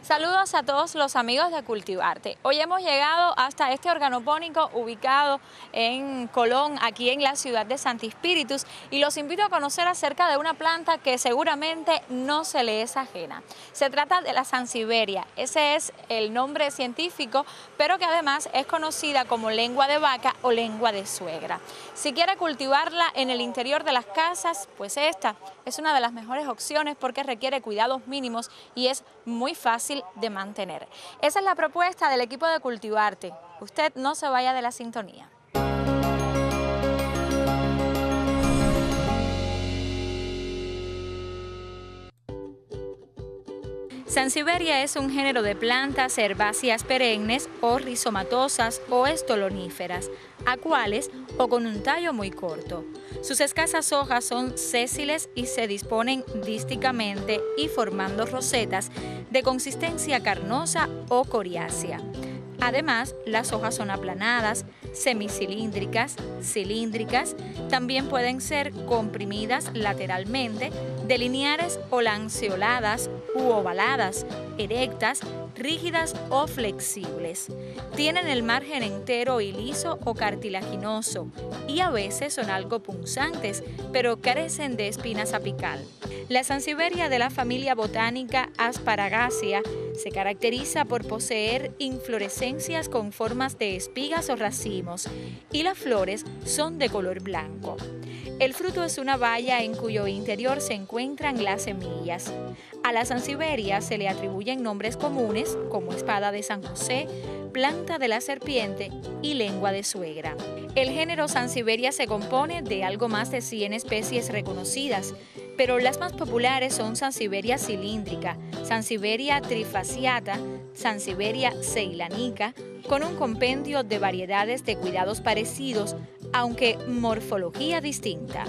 Saludos a todos los amigos de Cultivarte. Hoy hemos llegado hasta este organopónico ubicado en Colón, aquí en la ciudad de Santi Spíritus, y los invito a conocer acerca de una planta que seguramente no se le es ajena. Se trata de la Sansevieria, ese es el nombre científico, pero que además es conocida como lengua de vaca o lengua de suegra. Si quiere cultivarla en el interior de las casas, pues esta es una de las mejores opciones porque requiere cuidados mínimos y es muy fácil de mantener. Esa es la propuesta del equipo de Cultivarte. Usted no se vaya de la sintonía. Sansevieria es un género de plantas herbáceas perennes o rizomatosas o estoloníferas, acuales o con un tallo muy corto. Sus escasas hojas son sésiles y se disponen dísticamente y formando rosetas de consistencia carnosa o coriácea. Además, las hojas son aplanadas, semicilíndricas, cilíndricas, también pueden ser comprimidas lateralmente, de lineares o lanceoladas u ovaladas, erectas, rígidas o flexibles. Tienen el margen entero y liso o cartilaginoso y a veces son algo punzantes, pero carecen de espinas apical. La Sansevieria de la familia botánica Asparagaceae se caracteriza por poseer inflorescencias con formas de espigas o racimos y las flores son de color blanco. El fruto es una baya en cuyo interior se encuentran las semillas. A la Sansevieria se le atribuyen nombres comunes como espada de San José, planta de la serpiente y lengua de suegra. El género Sansevieria se compone de algo más de 100 especies reconocidas, pero las más populares son Sansevieria cilíndrica, Sansevieria trifasciata, Sansevieria ceylanica, con un compendio de variedades de cuidados parecidos, aunque morfología distinta.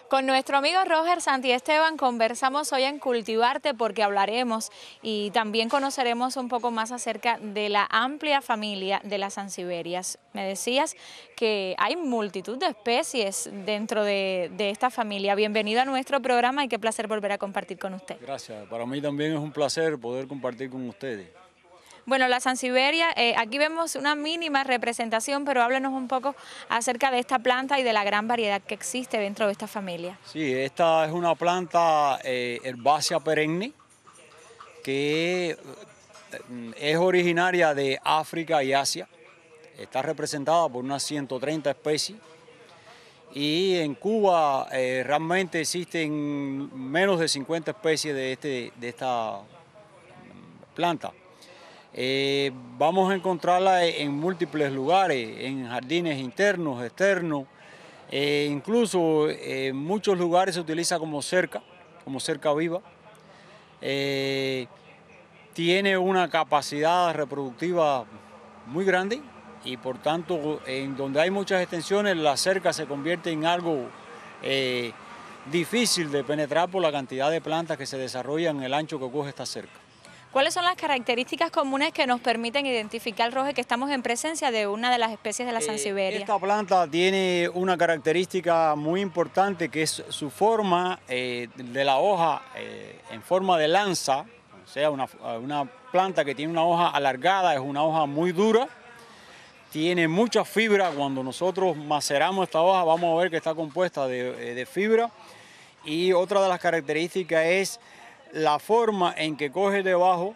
Con nuestro amigo Roger Santiesteban conversamos hoy en Cultivarte porque hablaremos y también conoceremos un poco más acerca de la amplia familia de las Sansevierias. Me decías que hay multitud de especies dentro de esta familia. Bienvenido a nuestro programa y qué placer volver a compartir con usted. Gracias, para mí también es un placer poder compartir con ustedes. Bueno, la Sansevieria, aquí vemos una mínima representación, pero háblenos un poco acerca de esta planta y de la gran variedad que existe dentro de esta familia. Sí, esta es una planta herbácea perenne que es originaria de África y Asia. Está representada por unas 130 especies y en Cuba realmente existen menos de 50 especies de esta planta. Vamos a encontrarla en múltiples lugares, en jardines internos, externos, incluso en muchos lugares se utiliza como cerca viva. Tiene una capacidad reproductiva muy grande y por tanto en donde hay muchas extensiones la cerca se convierte en algo difícil de penetrar por la cantidad de plantas que se desarrollan en el ancho que coge esta cerca. ¿Cuáles son las características comunes que nos permiten identificar, Roger, que estamos en presencia de una de las especies de la Sansevieria? Esta planta tiene una característica muy importante que es su forma de la hoja en forma de lanza, o sea, una planta que tiene una hoja alargada, es una hoja muy dura, tiene mucha fibra. Cuando nosotros maceramos esta hoja vamos a ver que está compuesta de fibra, y otra de las características es la forma en que coge debajo,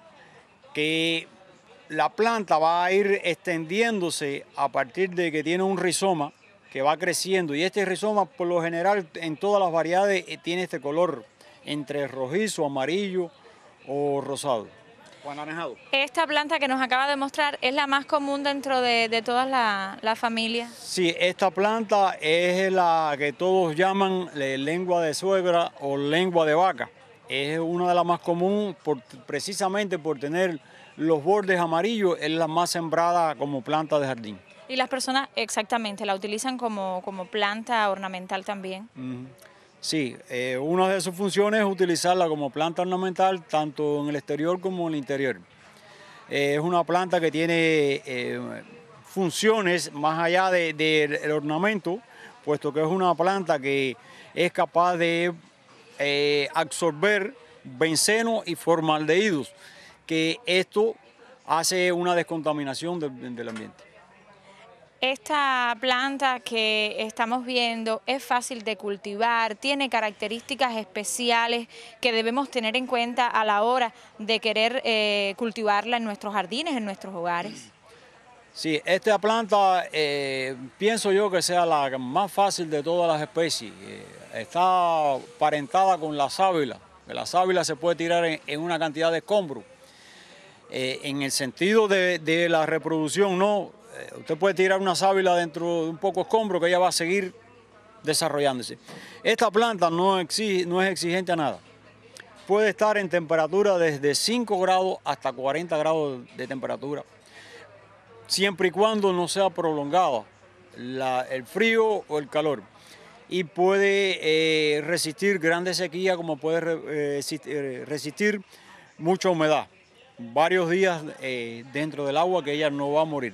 que la planta va a ir extendiéndose a partir de que tiene un rizoma que va creciendo, y este rizoma por lo general en todas las variedades tiene este color entre rojizo, amarillo o rosado o anaranjado. Esta planta que nos acaba de mostrar es la más común dentro de todas la familia. Sí, esta planta es la que todos llaman lengua de suegra o lengua de vaca. Es una de las más comunes precisamente por tener los bordes amarillos, es la más sembrada como planta de jardín. Y las personas exactamente la utilizan como planta ornamental también. Sí, una de sus funciones es utilizarla como planta ornamental tanto en el exterior como en el interior. Es una planta que tiene funciones más allá del ornamento, puesto que es una planta que es capaz de absorber benceno y formaldehídos, que esto hace una descontaminación del ambiente. Esta planta que estamos viendo es fácil de cultivar, tiene características especiales que debemos tener en cuenta a la hora de querer cultivarla en nuestros jardines, en nuestros hogares. Sí, esta planta pienso yo que sea la más fácil de todas las especies. Está parentada con la sábila. La sábila se puede tirar en una cantidad de escombros. En el sentido de la reproducción, no. Usted puede tirar una sábila dentro de un poco escombro que ella va a seguir desarrollándose. Esta planta no es exigente a nada. Puede estar en temperatura desde 5 grados hasta 40 grados de temperatura, siempre y cuando no sea prolongada el frío o el calor. Y puede resistir grandes sequías, como puede resistir mucha humedad. Varios días dentro del agua que ella no va a morir.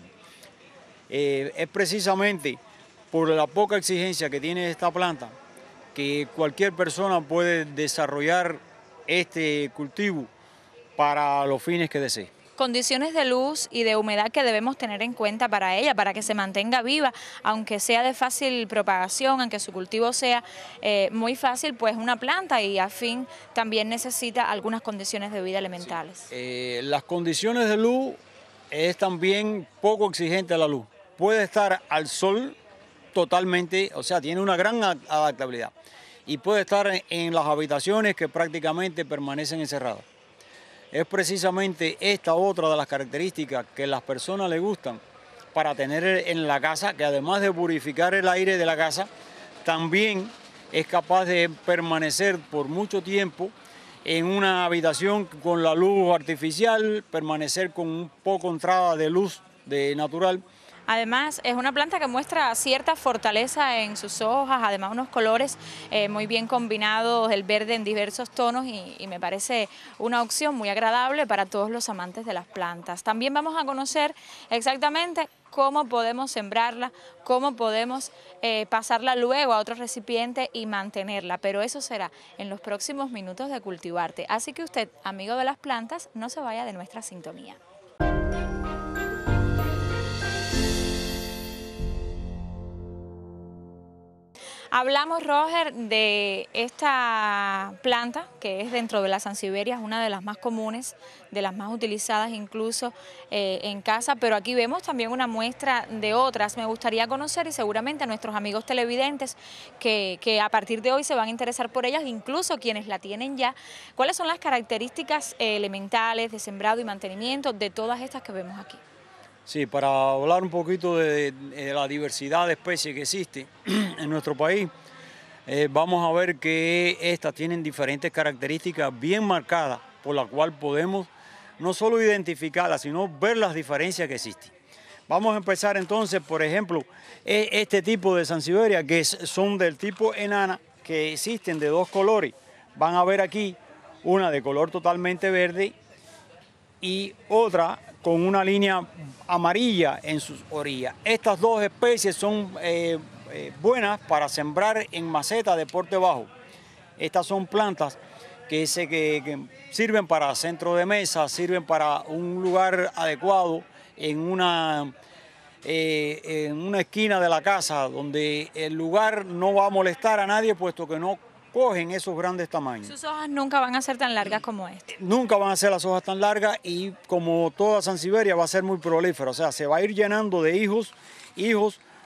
Es precisamente por la poca exigencia que tiene esta planta que cualquier persona puede desarrollar este cultivo para los fines que desee. Condiciones de luz y de humedad que debemos tener en cuenta para ella, para que se mantenga viva, aunque sea de fácil propagación, aunque su cultivo sea muy fácil, pues una planta y a fin también necesita algunas condiciones de vida elementales. Sí. Las condiciones de luz es también poco exigente a la luz. Puede estar al sol totalmente, o sea, tiene una gran adaptabilidad. Y puede estar en las habitaciones que prácticamente permanecen encerradas. Es precisamente esta otra de las características que a las personas les gustan para tener en la casa, que además de purificar el aire de la casa, también es capaz de permanecer por mucho tiempo en una habitación con la luz artificial, permanecer con un poco entrada de luz natural. Además, es una planta que muestra cierta fortaleza en sus hojas, además unos colores muy bien combinados, el verde en diversos tonos y me parece una opción muy agradable para todos los amantes de las plantas. También vamos a conocer exactamente cómo podemos sembrarla, cómo podemos pasarla luego a otro recipiente y mantenerla, pero eso será en los próximos minutos de Cultivarte. Así que usted, amigo de las plantas, no se vaya de nuestra sintonía. Hablamos, Roger, de esta planta que es dentro de las sansevierias, una de las más comunes, de las más utilizadas incluso en casa, pero aquí vemos también una muestra de otras. Me gustaría conocer y seguramente a nuestros amigos televidentes que a partir de hoy se van a interesar por ellas, incluso quienes la tienen ya, cuáles son las características elementales de sembrado y mantenimiento de todas estas que vemos aquí. Sí, para hablar un poquito de la diversidad de especies que existe en nuestro país, vamos a ver que estas tienen diferentes características bien marcadas, por la cual podemos no solo identificarlas, sino ver las diferencias que existen. Vamos a empezar entonces, por ejemplo, este tipo de sansevieria, que son del tipo enana, que existen de dos colores. Van a ver aquí una de color totalmente verde y otra con una línea amarilla en sus orillas. Estas dos especies son buenas para sembrar en maceta de porte bajo. Estas son plantas que sirven para centro de mesa, sirven para un lugar adecuado en una esquina de la casa, donde el lugar no va a molestar a nadie, puesto que no cogen esos grandes tamaños. Sus hojas nunca van a ser tan largas como esta. Nunca van a ser las hojas tan largas y como toda sansevieria va a ser muy prolífera, o sea, se va a ir llenando de hijos.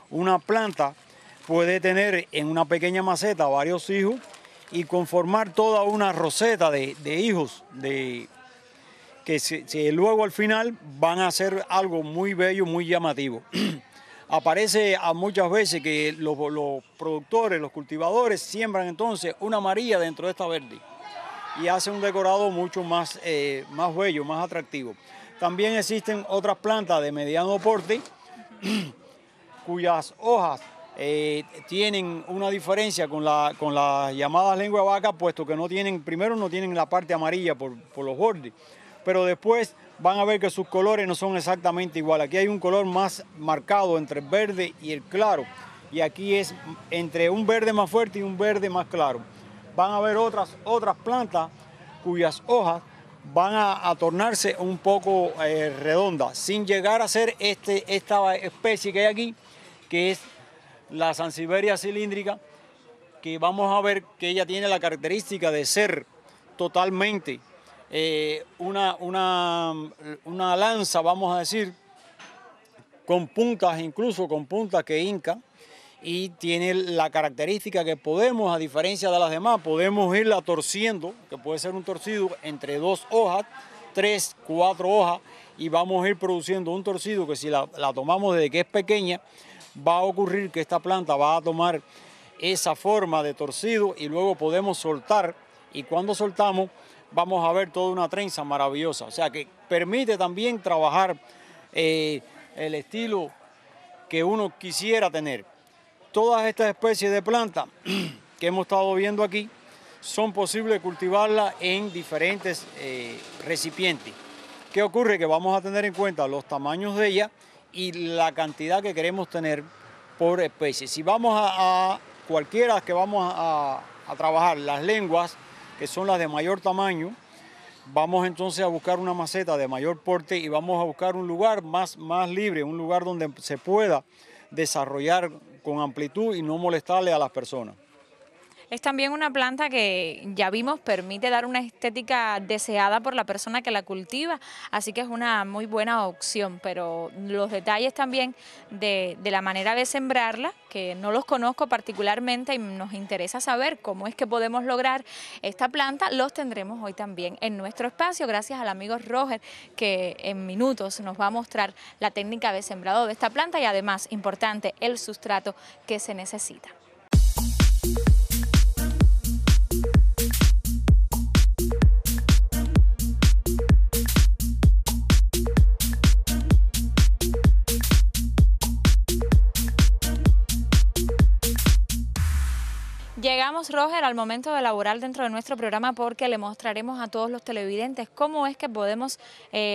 Una planta puede tener en una pequeña maceta varios hijos y conformar toda una roseta de hijos que luego al final van a ser algo muy bello, muy llamativo. Aparece a muchas veces que los productores, los cultivadores, siembran entonces una amarilla dentro de esta verde y hace un decorado mucho más bello, más atractivo. También existen otras plantas de mediano porte cuyas hojas tienen una diferencia con las llamadas lengua de vaca, puesto que primero no tienen la parte amarilla por los bordes, pero después van a ver que sus colores no son exactamente iguales. Aquí hay un color más marcado entre el verde y el claro, y aquí es entre un verde más fuerte y un verde más claro. Van a haber otras plantas cuyas hojas van a tornarse un poco redondas, sin llegar a ser esta especie que hay aquí, que es la Sansevieria cilíndrica, que vamos a ver que ella tiene la característica de ser totalmente una lanza, vamos a decir, con puntas, incluso con puntas que hincan, y tiene la característica que podemos, a diferencia de las demás, podemos irla torciendo, que puede ser un torcido entre 2 hojas, 3, 4 hojas, y vamos a ir produciendo un torcido que si la tomamos desde que es pequeña, va a ocurrir que esta planta va a tomar esa forma de torcido y luego podemos soltar, y cuando soltamos vamos a ver toda una trenza maravillosa. O sea que permite también trabajar el estilo que uno quisiera tener. Todas estas especies de plantas que hemos estado viendo aquí son posibles cultivarlas en diferentes recipientes. ¿Qué ocurre? Que vamos a tener en cuenta los tamaños de ellas y la cantidad que queremos tener por especie. Si vamos a cualquiera que vamos a trabajar, las lenguas, que son las de mayor tamaño, vamos entonces a buscar una maceta de mayor porte y vamos a buscar un lugar más libre, un lugar donde se pueda desarrollar con amplitud y no molestarle a las personas. Es también una planta que ya vimos permite dar una estética deseada por la persona que la cultiva, así que es una muy buena opción, pero los detalles también de la manera de sembrarla, que no los conozco particularmente y nos interesa saber cómo es que podemos lograr esta planta, los tendremos hoy también en nuestro espacio, gracias al amigo Roger, que en minutos nos va a mostrar la técnica de sembrado de esta planta y además, importante, el sustrato que se necesita. Llegamos, Roger, al momento de laborar dentro de nuestro programa porque le mostraremos a todos los televidentes cómo es que podemos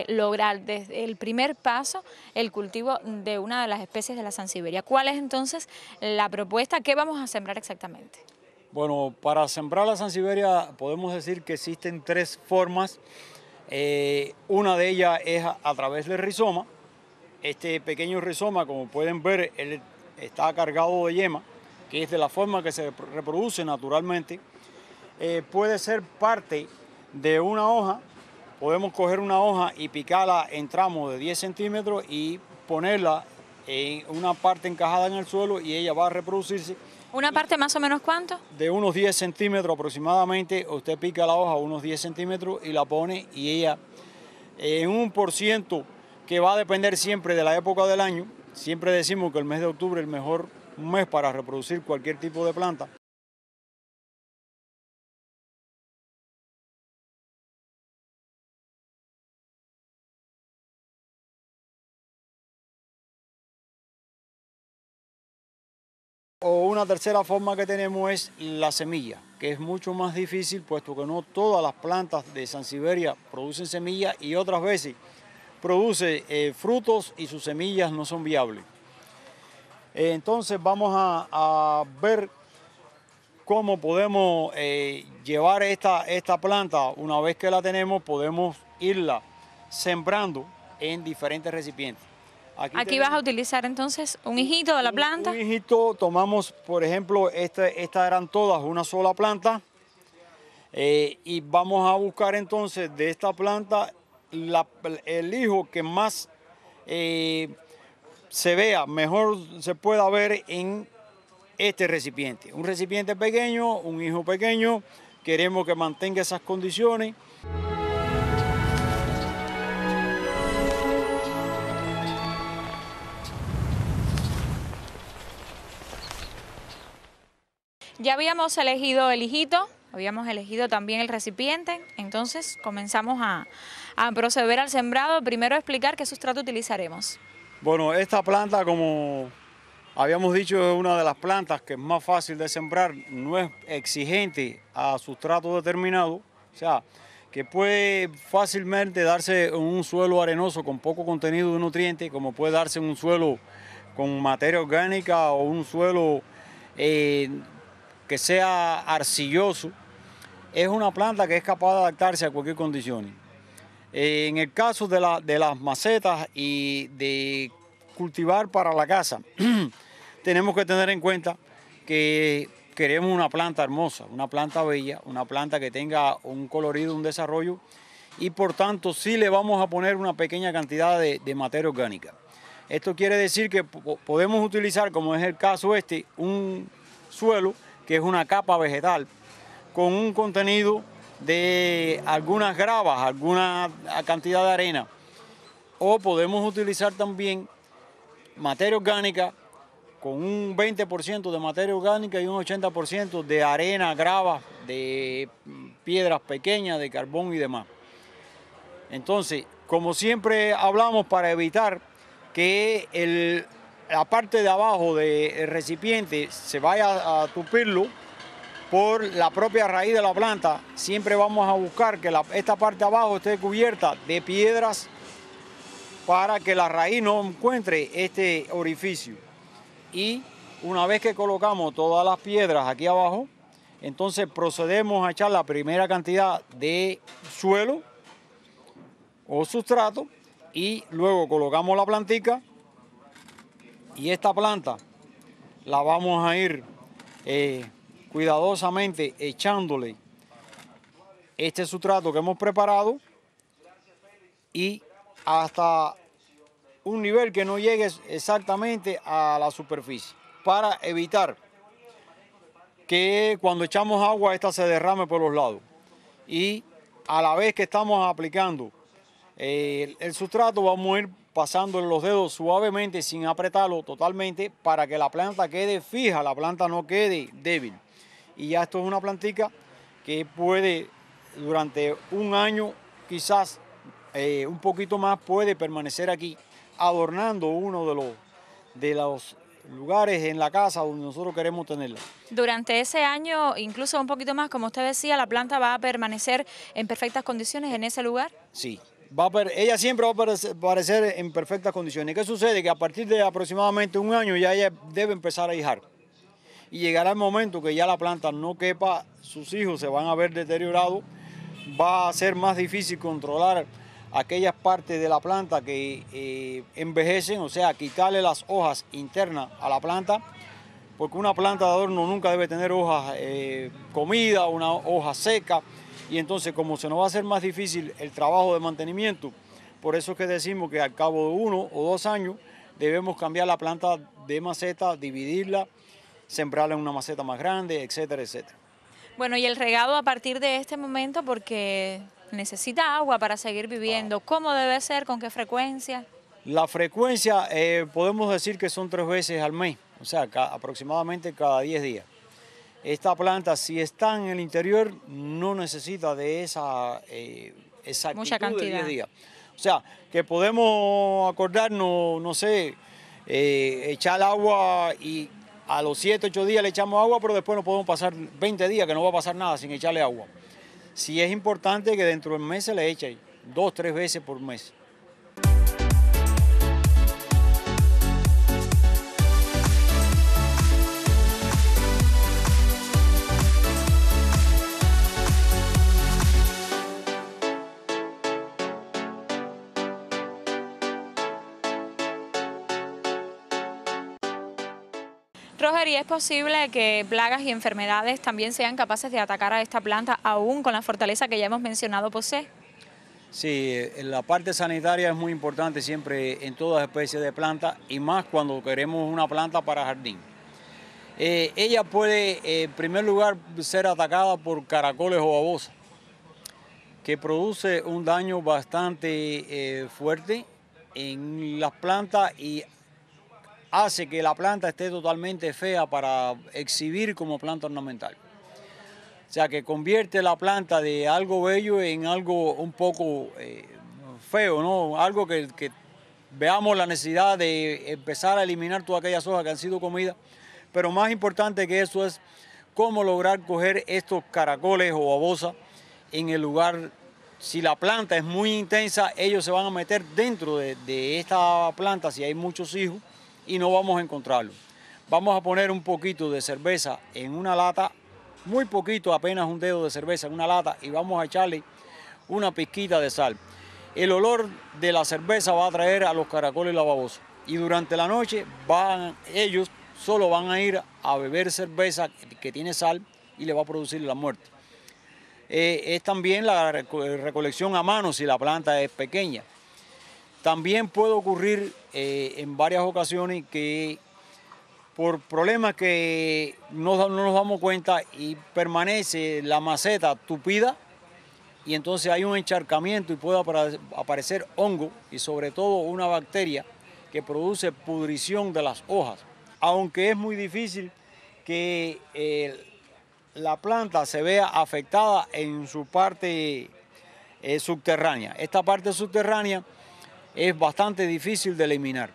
lograr desde el primer paso el cultivo de una de las especies de la Sansevieria. ¿Cuál es entonces la propuesta? ¿Qué vamos a sembrar exactamente? Bueno, para sembrar la Sansevieria podemos decir que existen 3 formas. Una de ellas es a través del rizoma. Este pequeño rizoma, como pueden ver, él está cargado de yema, que es de la forma que se reproduce naturalmente. Puede ser parte de una hoja. Podemos coger una hoja y picarla en tramos de 10 centímetros y ponerla en una parte encajada en el suelo y ella va a reproducirse. ¿Una parte más o menos cuánto? De unos 10 centímetros aproximadamente. Usted pica la hoja unos 10 centímetros y la pone y ella en un % que va a depender siempre de la época del año. Siempre decimos que el mes de octubre es el mejor mes para reproducir cualquier tipo de planta. O una tercera forma que tenemos es la semilla, que es mucho más difícil puesto que no todas las plantas de Sansevieria producen semillas y otras veces produce frutos y sus semillas no son viables. Entonces vamos a ver cómo podemos llevar esta planta. Una vez que la tenemos, podemos irla sembrando en diferentes recipientes. Aquí vas a utilizar entonces un hijito de la planta. Un hijito, tomamos, por ejemplo, estas eran todas una sola planta. Y vamos a buscar entonces de esta planta el hijo que más se vea, mejor se pueda ver en este recipiente. Un recipiente pequeño, un hijo pequeño, queremos que mantenga esas condiciones. Ya habíamos elegido el hijito, habíamos elegido también el recipiente, entonces comenzamos a proceder al sembrado. Primero explicar qué sustrato utilizaremos. Bueno, esta planta, como habíamos dicho, es una de las plantas que es más fácil de sembrar, no es exigente a sustrato determinado, o sea, que puede fácilmente darse en un suelo arenoso con poco contenido de nutrientes, como puede darse en un suelo con materia orgánica o un suelo que sea arcilloso, es una planta que es capaz de adaptarse a cualquier condición. En el caso de las macetas y de cultivar para la casa, tenemos que tener en cuenta que queremos una planta hermosa, una planta bella, una planta que tenga un colorido, un desarrollo, y por tanto sí le vamos a poner una pequeña cantidad de materia orgánica. Esto quiere decir que podemos utilizar, como es el caso un suelo que es una capa vegetal con un contenido de algunas gravas, alguna cantidad de arena, o podemos utilizar también materia orgánica con un 20% de materia orgánica y un 80% de arena, grava, de piedras pequeñas, de carbón y demás. Entonces, como siempre hablamos, para evitar que la parte de abajo del recipiente se vaya a tupirlo por la propia raíz de la planta, siempre vamos a buscar que esta parte de abajo esté cubierta de piedras para que la raíz no encuentre este orificio. Y una vez que colocamos todas las piedras aquí abajo, entonces procedemos a echar la primera cantidad de suelo o sustrato y luego colocamos la plantica, y esta planta la vamos a ir cuidadosamente echándole este sustrato que hemos preparado, y hasta un nivel que no llegue exactamente a la superficie, para evitar que cuando echamos agua esta se derrame por los lados. Y a la vez que estamos aplicando el sustrato, vamos a ir pasándole los dedos suavemente sin apretarlo totalmente para que la planta quede fija, la planta no quede débil. Y ya esto es una plantica que puede durante un año, quizás un poquito más, puede permanecer aquí adornando uno de los lugares en la casa donde nosotros queremos tenerla. Durante ese año, incluso un poquito más, como usted decía, la planta va a permanecer en perfectas condiciones en ese lugar. Sí, ella siempre va a aparecer en perfectas condiciones. ¿Qué sucede? Que a partir de aproximadamente un año ya ella debe empezar a hijar. Y llegará el momento que ya la planta no quepa, sus hijos se van a ver deteriorados, va a ser más difícil controlar aquellas partes de la planta que envejecen, o sea, quitarle las hojas internas a la planta, porque una planta de adorno nunca debe tener hojas comidas, una hoja seca, y entonces como se nos va a hacer más difícil el trabajo de mantenimiento, por eso es que decimos que al cabo de 1 o 2 años debemos cambiar la planta de maceta, dividirla, sembrarla en una maceta más grande, etcétera, etcétera. Bueno, y el regado a partir de este momento, porque necesita agua para seguir viviendo. ¿Cómo debe ser? ¿Con qué frecuencia? La frecuencia podemos decir que son 3 veces al mes, o sea, aproximadamente cada 10 días. Esta planta, si está en el interior, no necesita de esa exactitud mucha cantidad de 10 días. O sea, que podemos acordarnos, no sé, echar agua y a los 7, 8 días le echamos agua, pero después no podemos pasar 20 días que no va a pasar nada sin echarle agua. Sí es importante que dentro del mes se le eche 2, 3 veces por mes. Roger, ¿y es posible que plagas y enfermedades también sean capaces de atacar a esta planta aún con la fortaleza que ya hemos mencionado posee? Sí, la parte sanitaria es muy importante siempre en todas especies de plantas, y más cuando queremos una planta para jardín. Ella puede, en primer lugar, ser atacada por caracoles o babosas, que produce un daño bastante fuerte en las plantas y hace que la planta esté totalmente fea para exhibir como planta ornamental. O sea, que convierte la planta de algo bello en algo un poco feo, ¿no? Algo que veamos la necesidad de empezar a eliminar todas aquellas hojas que han sido comidas. Pero más importante que eso es cómo lograr coger estos caracoles o babosas en el lugar. Si la planta es muy intensa, ellos se van a meter dentro de esta planta, si hay muchos hijos, y no vamos a encontrarlo. Vamos a poner un poquito de cerveza en una lata, muy poquito, apenas un dedo de cerveza en una lata, y vamos a echarle una pizquita de sal. El olor de la cerveza va a atraer a los caracoles y la babosa. Y durante la noche ellos solo van a ir a beber cerveza que tiene sal y le va a producir la muerte. Es también la recolección a mano si la planta es pequeña. También puede ocurrir en varias ocasiones que por problemas que no nos damos cuenta y permanece la maceta tupida y entonces hay un encharcamiento y puede aparecer hongo y sobre todo una bacteria que produce pudrición de las hojas. Aunque es muy difícil que la planta se vea afectada en su parte subterránea. Esta parte subterránea es bastante difícil de eliminar.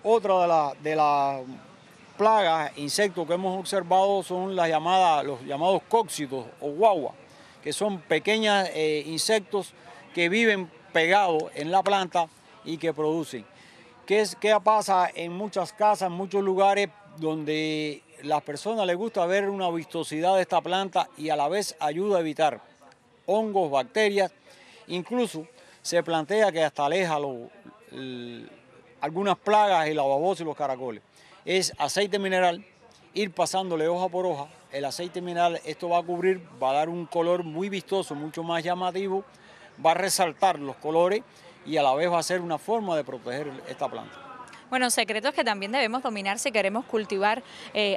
Otra de las plagas, insectos que hemos observado son los llamados cóccidos o guagua, que son pequeños insectos que viven pegados en la planta y que producen. ¿Qué pasa en muchas casas, en muchos lugares donde las personas les gusta ver una vistosidad de esta planta y a la vez ayuda a evitar hongos, bacterias? Incluso se plantea que hasta aleja algunas plagas y la babosa y los caracoles. Es aceite mineral, ir pasándole hoja por hoja. El aceite mineral, esto va a cubrir, va a dar un color muy vistoso, mucho más llamativo, va a resaltar los colores y a la vez va a ser una forma de proteger esta planta. Bueno, secretos que también debemos dominar si queremos cultivar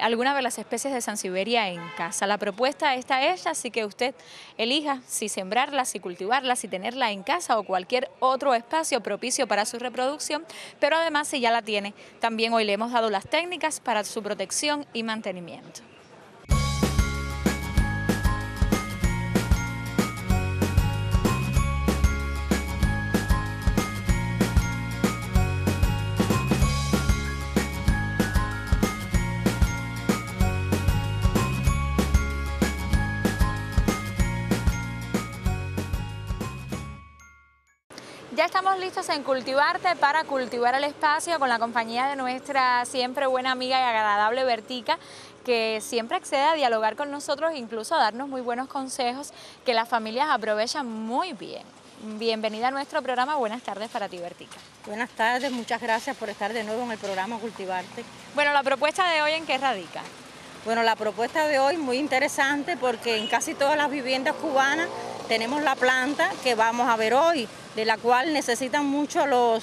alguna de las especies de Sansevieria en casa. La propuesta está hecha, así que usted elija si sembrarla, si cultivarla, si tenerla en casa o cualquier otro espacio propicio para su reproducción, pero además si ya la tiene, también hoy le hemos dado las técnicas para su protección y mantenimiento. Ya estamos listos en Cultivarte para cultivar el espacio con la compañía de nuestra siempre buena amiga y agradable Bertica, que siempre accede a dialogar con nosotros, incluso a darnos muy buenos consejos que las familias aprovechan muy bien. Bienvenida a nuestro programa, buenas tardes para ti, Bertica. Buenas tardes, muchas gracias por estar de nuevo en el programa Cultivarte. Bueno, la propuesta de hoy, ¿en qué radica? Bueno, la propuesta de hoy muy interesante porque en casi todas las viviendas cubanas tenemos la planta que vamos a ver hoy, de la cual necesitan mucho los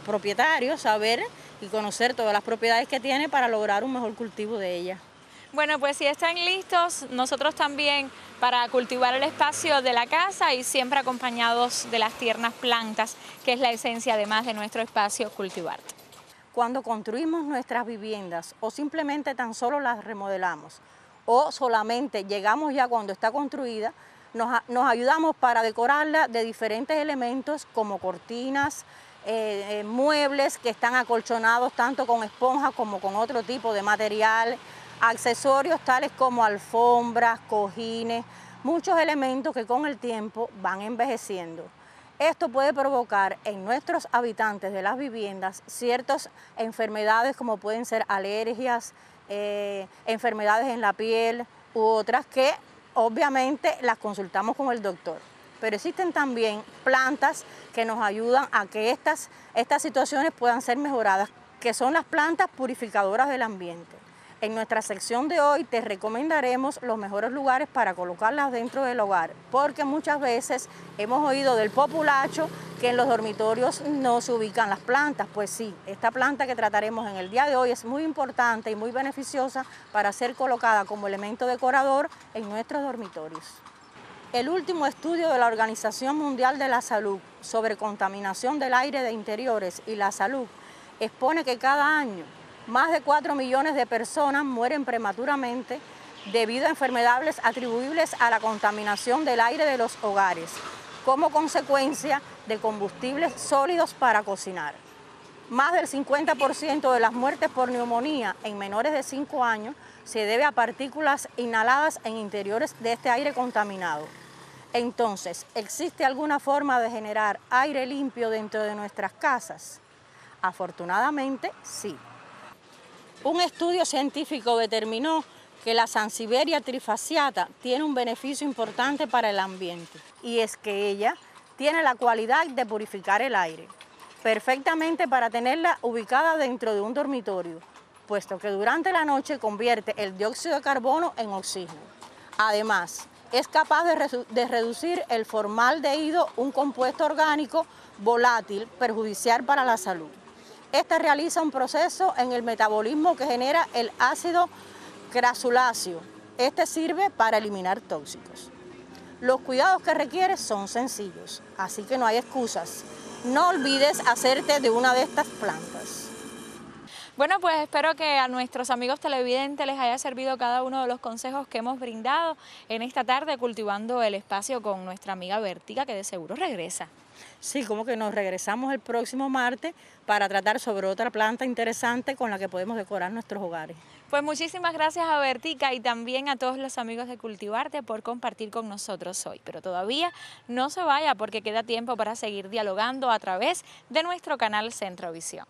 propietarios saber y conocer todas las propiedades que tiene para lograr un mejor cultivo de ella. Bueno, pues si están listos, nosotros también para cultivar el espacio de la casa y siempre acompañados de las tiernas plantas, que es la esencia además de nuestro espacio Cultivarte. Cuando construimos nuestras viviendas o simplemente tan solo las remodelamos o solamente llegamos ya cuando está construida, nos ayudamos para decorarla de diferentes elementos como cortinas, muebles que están acolchonados tanto con esponjas como con otro tipo de material, accesorios tales como alfombras, cojines, muchos elementos que con el tiempo van envejeciendo. Esto puede provocar en nuestros habitantes de las viviendas ciertas enfermedades como pueden ser alergias, enfermedades en la piel u otras que obviamente las consultamos con el doctor. Pero existen también plantas que nos ayudan a que estas situaciones puedan ser mejoradas, que son las plantas purificadoras del ambiente. En nuestra sección de hoy te recomendaremos los mejores lugares para colocarlas dentro del hogar, porque muchas veces hemos oído del populacho que en los dormitorios no se ubican las plantas. Pues sí, esta planta que trataremos en el día de hoy es muy importante y muy beneficiosa para ser colocada como elemento decorador en nuestros dormitorios. El último estudio de la Organización Mundial de la Salud sobre contaminación del aire de interiores y la salud expone que cada año más de 4 millones de personas mueren prematuramente debido a enfermedades atribuibles a la contaminación del aire de los hogares, como consecuencia de combustibles sólidos para cocinar. Más del 50% de las muertes por neumonía en menores de 5 años se debe a partículas inhaladas en interiores de este aire contaminado. Entonces, ¿existe alguna forma de generar aire limpio dentro de nuestras casas? Afortunadamente, sí. Un estudio científico determinó que la Sansevieria trifasciata tiene un beneficio importante para el ambiente, y es que ella tiene la cualidad de purificar el aire, perfectamente para tenerla ubicada dentro de un dormitorio, puesto que durante la noche convierte el dióxido de carbono en oxígeno. Además, es capaz de reducir el formaldehído, un compuesto orgánico volátil perjudicial para la salud. Este realiza un proceso en el metabolismo que genera el ácido crasuláceo. Este sirve para eliminar tóxicos. Los cuidados que requiere son sencillos, así que no hay excusas. No olvides hacerte de una de estas plantas. Bueno, pues espero que a nuestros amigos televidentes les haya servido cada uno de los consejos que hemos brindado en esta tarde cultivando el espacio con nuestra amiga Bertica, que de seguro regresa. Sí, como que nos regresamos el próximo martes para tratar sobre otra planta interesante con la que podemos decorar nuestros hogares. Pues muchísimas gracias a Bertica y también a todos los amigos de Cultivarte por compartir con nosotros hoy. Pero todavía no se vaya porque queda tiempo para seguir dialogando a través de nuestro canal Centrovisión.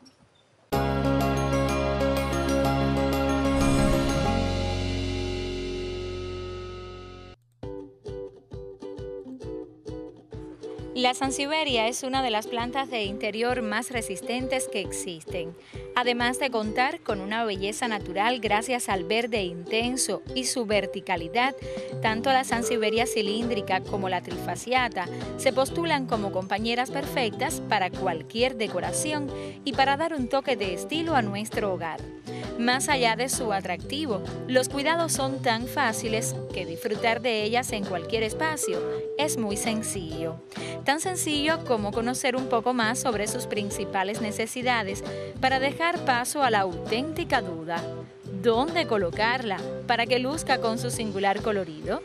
La Sansevieria es una de las plantas de interior más resistentes que existen, además de contar con una belleza natural gracias al verde intenso y su verticalidad. Tanto la Sansevieria cilíndrica como la trifasciata se postulan como compañeras perfectas para cualquier decoración y para dar un toque de estilo a nuestro hogar. Más allá de su atractivo, los cuidados son tan fáciles que disfrutar de ellas en cualquier espacio es muy sencillo. Tan sencillo como conocer un poco más sobre sus principales necesidades para dejar paso a la auténtica duda: ¿dónde colocarla para que luzca con su singular colorido?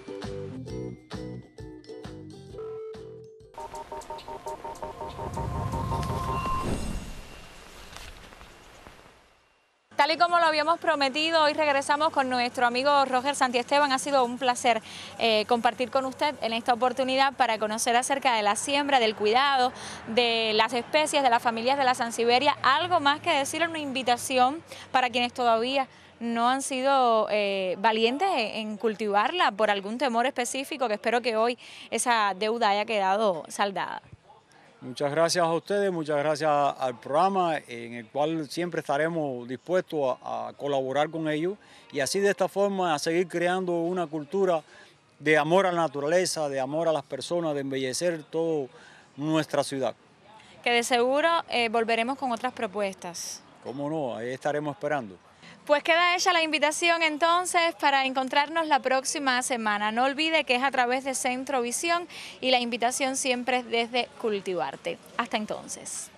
Tal y como lo habíamos prometido, hoy regresamos con nuestro amigo Roger Santiesteban. Ha sido un placer compartir con usted en esta oportunidad para conocer acerca de la siembra, del cuidado, de las especies, de las familias de la Sansevieria. Algo más que decir, una invitación para quienes todavía no han sido valientes en cultivarla por algún temor específico, que espero que hoy esa deuda haya quedado saldada. Muchas gracias a ustedes, muchas gracias al programa en el cual siempre estaremos dispuestos a colaborar con ellos y así de esta forma a seguir creando una cultura de amor a la naturaleza, de amor a las personas, de embellecer toda nuestra ciudad. Que de seguro volveremos con otras propuestas. ¿Cómo no? Ahí estaremos esperando. Pues queda hecha la invitación entonces para encontrarnos la próxima semana. No olvide que es a través de Centrovisión y la invitación siempre es desde Cultivarte. Hasta entonces.